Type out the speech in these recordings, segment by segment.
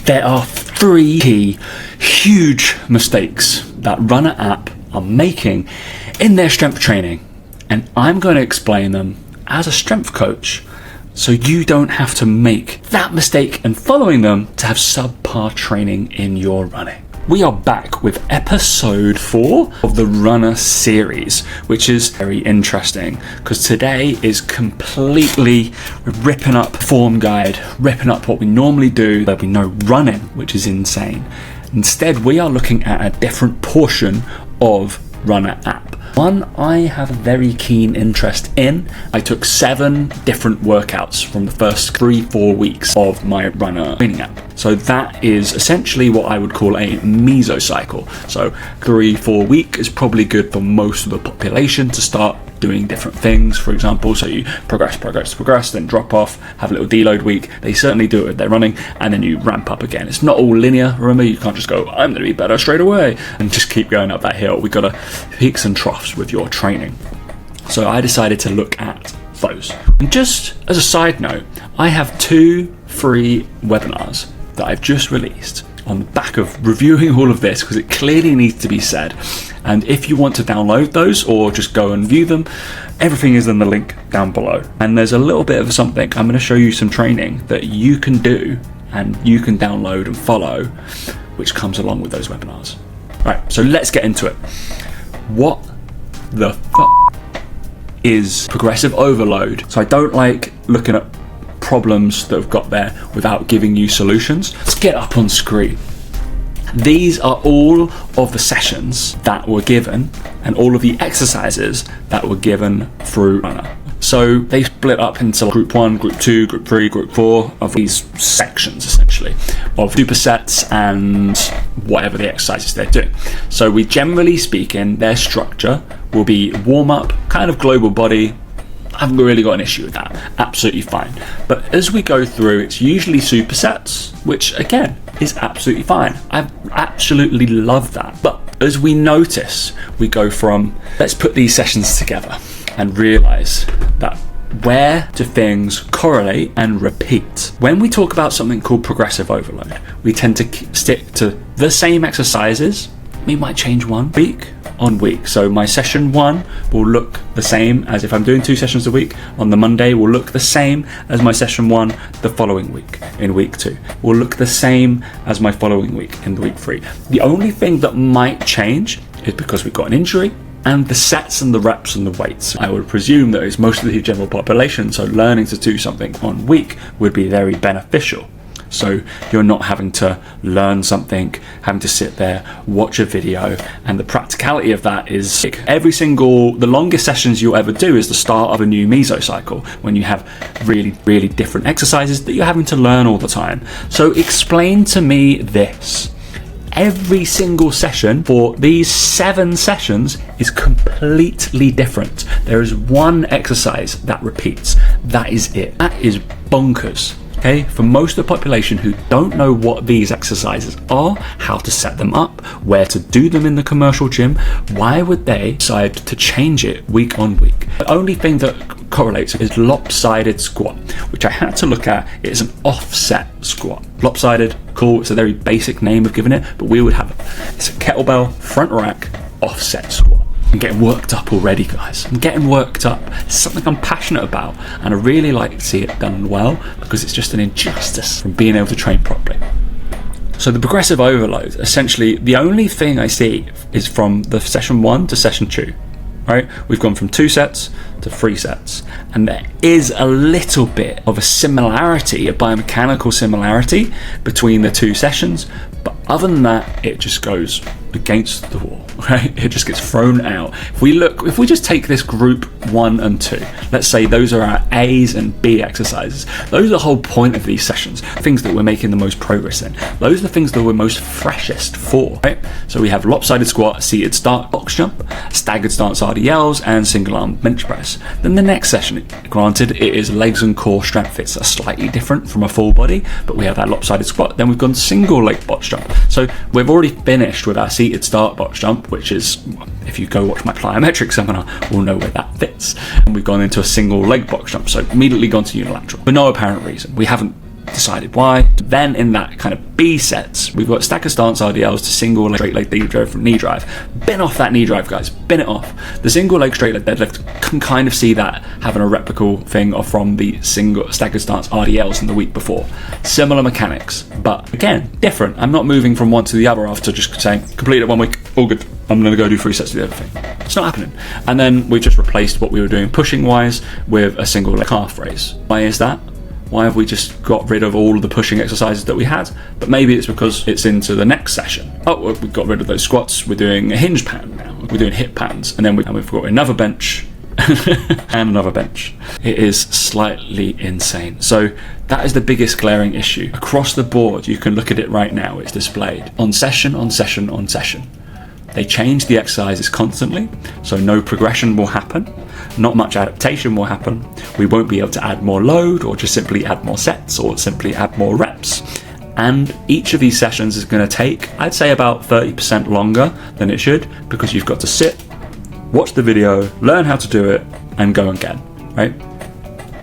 There are 3 key, huge mistakes that Runna app are making in their strength training, and I'm going to explain them as a strength coach so you don't have to make that mistake and following them to have subpar training in your running. We are back with episode 4 of the Runna series, which is very interesting because today is completely ripping up form guide, ripping up what we normally do. There'll be no running, which is insane. Instead, we are looking at a different portion of Runna app. One I have a very keen interest in. I took 7 different workouts from the first 3-4 weeks of my Runna training app. So that is essentially what I would call a mesocycle. So 3-4 week is probably good for most of the population to start doing different things, for example. So you progress, then drop off, have a little deload week. They certainly do it if they're running, and then you ramp up again. It's not all linear. Remember, you can't just go, I'm going to be better straight away, and just keep going up that hill. We've got to peaks and troughs with your training. So I decided to look at those. And just as a side note, I have 2 free webinars that I've just released on the back of reviewing all of this, because it clearly needs to be said. And if you want to download those or just go and view them, everything is in the link down below. And there's a little bit of something. I'm going to show you some training that you can do and you can download and follow, which comes along with those webinars. Right, so let's get into it. What the fuck is progressive overload? So I don't like looking at problems that have got there without giving you solutions. Let's get up on screen. These are all of the sessions that were given and all of the exercises that were given through Runna. So they split up into group 1, group 2, group 3, group 4 of these sections essentially of supersets and whatever the exercises they're doing. So we generally speaking, their structure will be warm up, kind of global body. I haven't really got an issue with that, absolutely fine. But as we go through, it's usually supersets, which again is absolutely fine. I absolutely love that. But as we notice, we go from, let's put these sessions together and realize that where do things correlate and repeat? When we talk about something called progressive overload, we tend to stick to the same exercises. We might change one week on week. So my session 1 will look the same as if I'm doing 2 sessions a week. On the Monday will look the same as my session 1 the following week in week 2. Will look the same as my following week in week 3. The only thing that might change is because we've got an injury and the sets and the reps and the weights. I would presume that it's most of the general population, so learning to do something on week would be very beneficial. So you're not having to learn something, having to sit there, watch a video, and the practicality of that is the longest sessions you'll ever do is the start of a new mesocycle, when you have really different exercises that you're having to learn all the time. So explain to me this. Every single session for these 7 sessions is completely different. There is one exercise that repeats. That is it. That is bonkers. Okay, for most of the population who don't know what these exercises are, how to set them up, where to do them in the commercial gym, why would they decide to change it week on week? The only thing that correlates is lopsided squat, which I had to look at. It's an offset squat. Lopsided, cool, it's a very basic name of giving it, but we would have it. It's a kettlebell front rack offset squat. I'm getting worked up already, guys. I'm getting worked up. It's something I'm passionate about, and I really like to see it done well because it's just an injustice from being able to train properly. So the progressive overload, essentially, the only thing I see is from the session 1 to session 2. Right? We've gone from 2 sets to 3 sets, and there is a little bit of a similarity, a biomechanical similarity between the 2 sessions, but other than that, it just goes against the wall, right? It just gets thrown out. If we just take this group 1 and 2, let's say those are our A's and B exercises. Those are the whole point of these sessions, things that we're making the most progress in. Those are the things that we're most freshest for, right? So we have lopsided squat, seated start box jump, staggered stance RDLs, and single arm bench press. Then the next session, granted, it is legs and core strength. It's slightly different from a full body, but we have that lopsided squat. Then we've gone single leg box jump. So we've already finished with our seated start box jump, which is, if you go watch my plyometric seminar, we'll know where that fits. And we've gone into a single leg box jump, so immediately gone to unilateral for no apparent reason. We haven't decided why. Then in that kind of B sets, we've got staggered stance RDLs to single leg straight leg deadlift from knee drive. Bin off that knee drive, guys, bin it off. The single leg straight leg deadlift can kind of see that having a replicable thing from the single staggered stance RDLs in the week before. Similar mechanics, but again, different. I'm not moving from one to the other after just saying, complete it 1 week, all good. I'm going to go do 3 sets of the other thing. It's not happening. And then we've just replaced what we were doing pushing wise with a single leg calf raise. Why is that? Why have we just got rid of all of the pushing exercises that we had? But maybe it's because it's into the next session. Oh, we've got rid of those squats. We're doing a hinge pan now. We're doing hip pans. And then we've got another bench and another bench. It is slightly insane. So that is the biggest glaring issue. Across the board, you can look at it right now. It's displayed on session, on session, on session. They change the exercises constantly, so no progression will happen, not much adaptation will happen. We won't be able to add more load or just simply add more sets or simply add more reps. And each of these sessions is going to take, I'd say, about 30% longer than it should, because you've got to sit, watch the video, learn how to do it, and go again, right?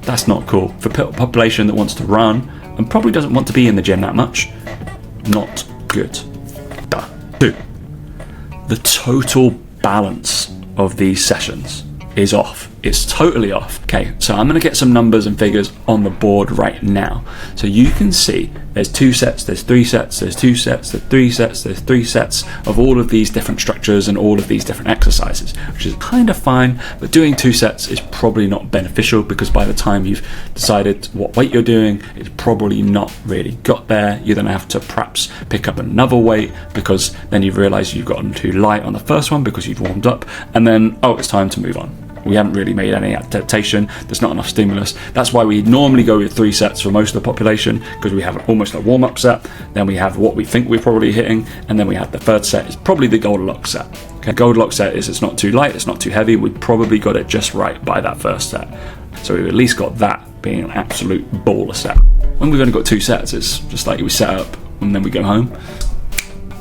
That's not cool. For a population that wants to run and probably doesn't want to be in the gym that much, not good. 2. The total balance of these sessions is off. It's totally off. Okay, so I'm going to get some numbers and figures on the board right now. So you can see there's 2 sets, there's 3 sets, there's 2 sets, there's 3 sets, there's 3 sets of all of these different structures and all of these different exercises, which is kind of fine, but doing 2 sets is probably not beneficial because by the time you've decided what weight you're doing, it's probably not really got there. You're going to have to perhaps pick up another weight because then you've realized you've gotten too light on the first one because you've warmed up, and then, oh, it's time to move on. We haven't really made any adaptation. There's not enough stimulus. That's why we normally go with 3 sets for most of the population, because we have almost a warm-up set, then we have what we think we're probably hitting, and then we have the third set is probably the Goldilocks set. Okay, Goldilocks set is it's not too light, it's not too heavy. We probably got it just right by that first set. So we've at least got that being an absolute baller set. When we've only got 2 sets, it's just like we set up and then we go home.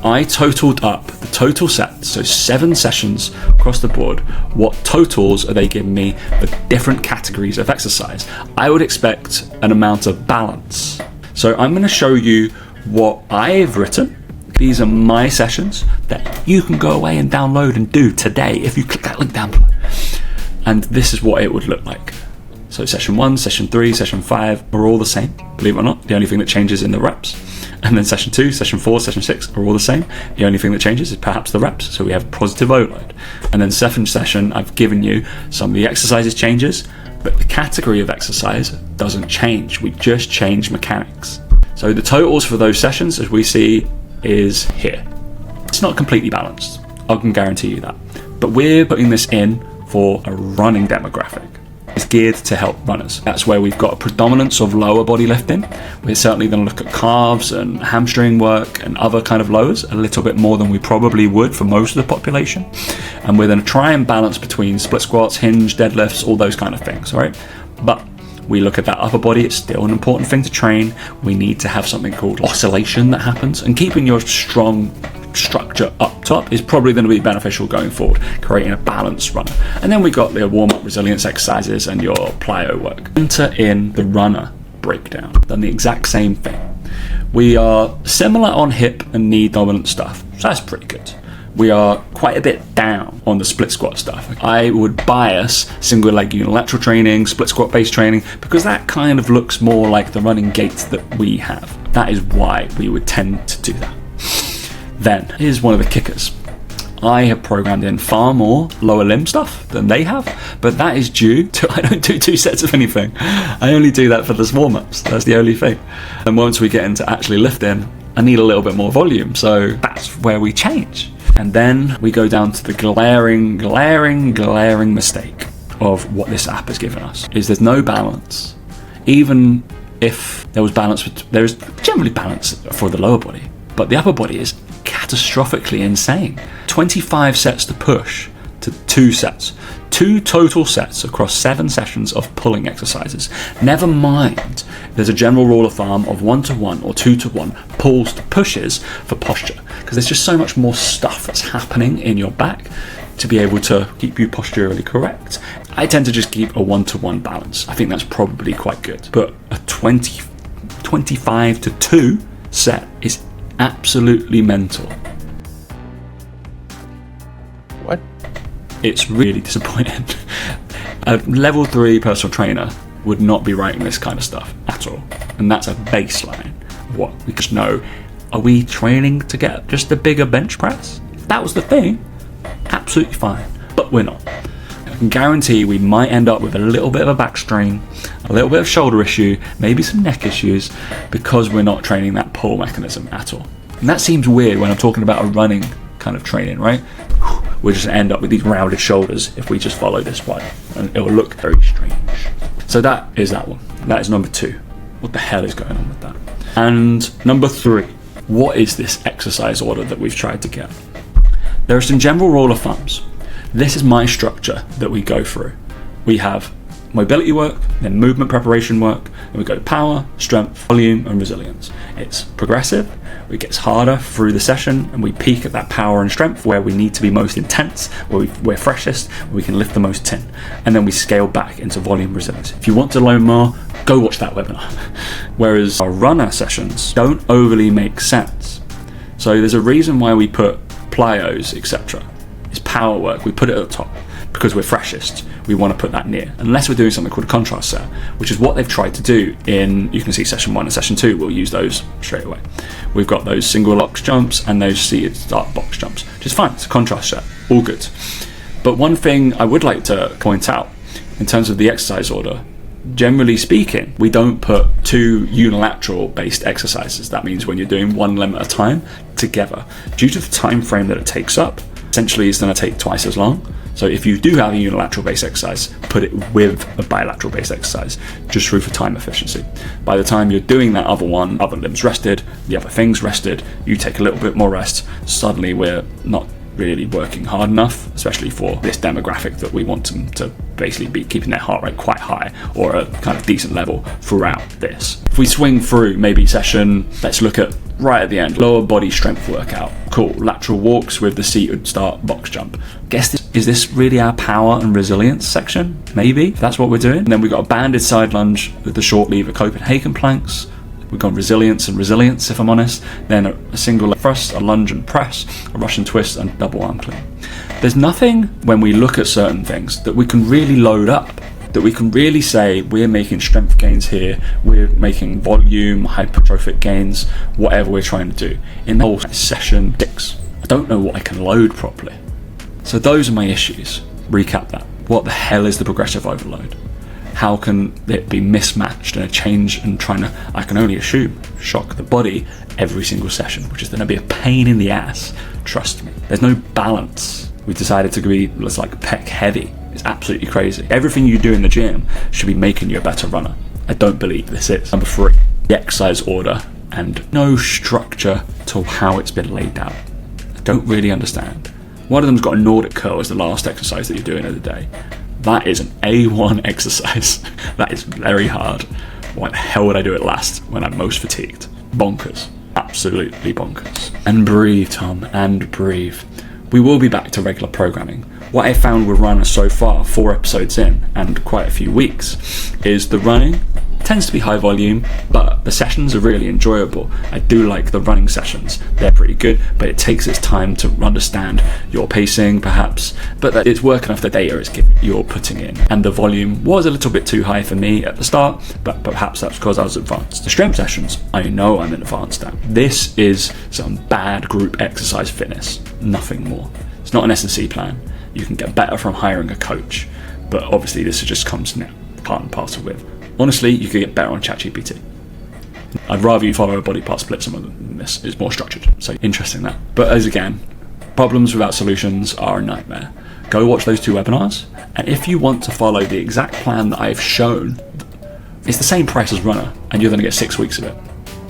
I totaled up the total set, so 7 sessions across the board. What totals are they giving me for different categories of exercise? I would expect an amount of balance. So I'm going to show you what I've written. These are my sessions that you can go away and download and do today if you click that link down below. And this is what it would look like. So session 1, session 3, session 5 are all the same, believe it or not. The only thing that changes in the reps. And then session 2, session 4, session 6 are all the same. The only thing that changes is perhaps the reps, so we have positive overload. And then 7th session, I've given you some of the exercises changes, but the category of exercise doesn't change. We just change mechanics. So the totals for those sessions, as we see, is here. It's not completely balanced, I can guarantee you that. But we're putting this in for a running demographic. It's geared to help runners. That's where we've got a predominance of lower body lifting. We're certainly going to look at calves and hamstring work and other kind of lowers a little bit more than we probably would for most of the population. And we're going to try and balance between split squats, hinge, deadlifts, all those kind of things, all right? But we look at that upper body, it's still an important thing to train. We need to have something called oscillation that happens, and keeping your strong structure up top is probably going to be beneficial going forward, creating a balanced runner. And then we got the warm-up resilience exercises and your plyo work. Enter in the runner breakdown. Done the exact same thing. We are similar on hip and knee dominant stuff, so that's pretty good. We are quite a bit down on the split squat stuff. I would bias single leg unilateral training, split squat based training, because that kind of looks more like the running gait that we have. That is why we would tend to do that. Then, here's one of the kickers. I have programmed in far more lower limb stuff than they have, but that is due to I don't do 2 sets of anything. I only do that for the warm-ups. That's the only thing. And once we get into actually lifting, I need a little bit more volume, so that's where we change. And then we go down to the glaring mistake of what this app has given us, is there's no balance. Even if there was balance, there is generally balance for the lower body, but the upper body is catastrophically insane. 25 sets to push to 2 sets. 2 total sets across 7 sessions of pulling exercises. Never mind, there's a general rule of thumb of 1-to-1 or 2-to-1 pulls to pushes for posture, because there's just so much more stuff that's happening in your back to be able to keep you posturally correct. I tend to just keep a 1-to-1 balance. I think that's probably quite good. But a 25 125-2 set is absolutely mental. What? It's really disappointing. A level 3 personal trainer would not be writing this kind of stuff at all. And that's a baseline of what we just know. Are we training to get just a bigger bench press? If that was the thing, absolutely fine. But we're not. I can guarantee we might end up with a little bit of a back strain, a little bit of shoulder issue, maybe some neck issues, because we're not training that pull mechanism at all. And that seems weird when I'm talking about a running kind of training, right? We'll just end up with these rounded shoulders if we just follow this one, and it will look very strange. So that is that one. That is number 2. What the hell is going on with that? And number 3, what is this exercise order that we've tried to get? There are some general rule of thumbs. This is my structure that we go through. We have mobility work, then movement preparation work, and we go to power, strength, volume, and resilience. It's progressive, it gets harder through the session, and we peak at that power and strength where we need to be most intense, where we're freshest, where we can lift the most tin. And then we scale back into volume resilience. If you want to learn more, go watch that webinar. Whereas our runner sessions don't overly make sense. So there's a reason why we put plyos, etc. It's power work, we put it at the top. Because we're freshest, we want to put that near, unless we're doing something called a contrast set, which is what they've tried to do in, you can see session 1 and session 2, we'll use those straight away. We've got those single box jumps and those seated start box jumps, which is fine, it's a contrast set, all good. But one thing I would like to point out, in terms of the exercise order, generally speaking, we don't put 2 unilateral based exercises. That means when you're doing one limb at a time together, due to the time frame that it takes up, essentially it's going to take twice as long. So if you do have a unilateral base exercise, put it with a bilateral base exercise, just through for time efficiency. By the time you're doing that other one, other limbs rested, the other things rested, you take a little bit more rest, suddenly we're not really working hard enough, especially for this demographic that we want them to basically be keeping their heart rate quite high or a kind of decent level throughout this. If we swing through maybe session, let's look at right at the end, lower body strength workout. Cool, lateral walks with the seated start box jump. Is this really our power and resilience section? Maybe, if that's what we're doing. And then we've got a banded side lunge with the short lever Copenhagen planks. We've got resilience and resilience, if I'm honest. Then a single leg thrust, a lunge and press, a Russian twist, and double arm clean. There's nothing when we look at certain things that we can really load up, that we can really say we're making strength gains here, we're making volume, hypertrophic gains, whatever we're trying to do. In the whole session 6, I don't know what I can load properly. So those are my issues. Recap that. What the hell is the progressive overload? How can it be mismatched and a change and trying to, I can only assume, shock the body every single session, which is going to be a pain in the ass. Trust me. There's no balance. We decided to be, let's like pec heavy. It's absolutely crazy. Everything you do in the gym should be making you a better runner. I don't believe this is. Number 3, the exercise order and no structure to how it's been laid out. I don't really understand. One of them's got a Nordic curl as the last exercise that you're doing of the day. That is an A1 exercise. That is very hard. Why the hell would I do it last when I'm most fatigued? Bonkers. Absolutely bonkers. And breathe, Tom, and breathe. We will be back to regular programming. What I found with Runna so far, 4 episodes in, and quite a few weeks, is the running tends to be high volume, but the sessions are really enjoyable. I do like the running sessions. They're pretty good, but it takes its time to understand your pacing, perhaps, but that it's working off the data you're putting in. And the volume was a little bit too high for me at the start, but perhaps that's because I was advanced. The strength sessions, I know I'm advanced at. This is some bad group exercise fitness, nothing more. It's not an S&C plan. You can get better from hiring a coach, but obviously this just comes now, part and parcel with. Honestly, you could get better on ChatGPT. I'd rather you follow a body part split some than this. It's more structured, so interesting that. But as again, problems without solutions are a nightmare. Go watch those 2 webinars, and if you want to follow the exact plan that I've shown, it's the same price as Runna, and you're going to get 6 weeks of it,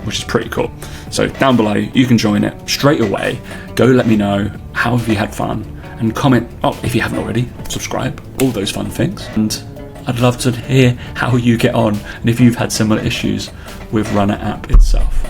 which is pretty cool. So down below, you can join it straight away. Go let me know how have you had fun, and comment, if you haven't already, subscribe, all those fun things. And I'd love to hear how you get on and if you've had similar issues with Runna app itself.